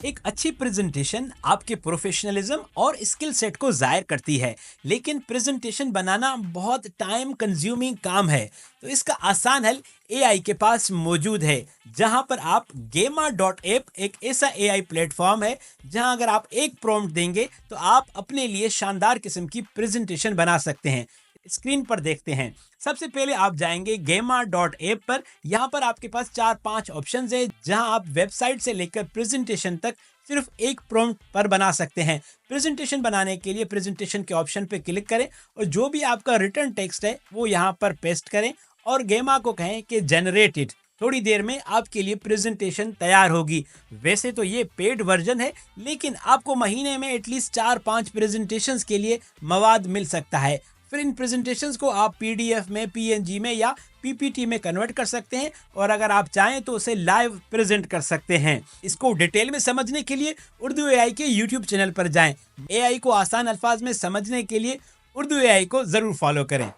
एक अच्छी प्रेजेंटेशन आपके प्रोफेशनलिज्म और स्किल सेट को जाहिर करती है, लेकिन प्रेजेंटेशन बनाना बहुत टाइम कंज्यूमिंग काम है। तो इसका आसान हल एआई के पास मौजूद है, जहां पर आप गेमा डॉट ऐप एक ऐसा एआई प्लेटफॉर्म है जहां अगर आप एक प्रॉम्प्ट देंगे तो आप अपने लिए शानदार किस्म की प्रेजेंटेशन बना सकते हैं। स्क्रीन पर देखते हैं। सबसे पहले आप जाएंगे गेमा डॉट ऐप पर। यहाँ पर आपके पास 4-5 ऑप्शंस हैं, जहां आप वेबसाइट से लेकर प्रेजेंटेशन तक सिर्फ एक प्रॉम्प्ट पर बना सकते हैं। प्रेजेंटेशन बनाने के लिए प्रेजेंटेशन के ऑप्शन पर क्लिक करें और जो भी आपका रिटर्न टेक्स्ट है वो यहाँ पर पेस्ट करें और गेमा को कहें कि जनरेट इट। थोड़ी देर में आपके लिए प्रेजेंटेशन तैयार होगी। वैसे तो ये पेड वर्जन है, लेकिन आपको महीने में एटलीस्ट 4-5 प्रेजेंटेशंस के लिए मवाद मिल सकता है। फिर इन प्रेजेंटेशंस को आप पीडीएफ में, पीएनजी में या पीपीटी में कन्वर्ट कर सकते हैं और अगर आप चाहें तो उसे लाइव प्रेजेंट कर सकते हैं। इसको डिटेल में समझने के लिए उर्दू एआई के यूट्यूब चैनल पर जाएं। एआई को आसान अल्फाज में समझने के लिए उर्दू एआई को जरूर फॉलो करें।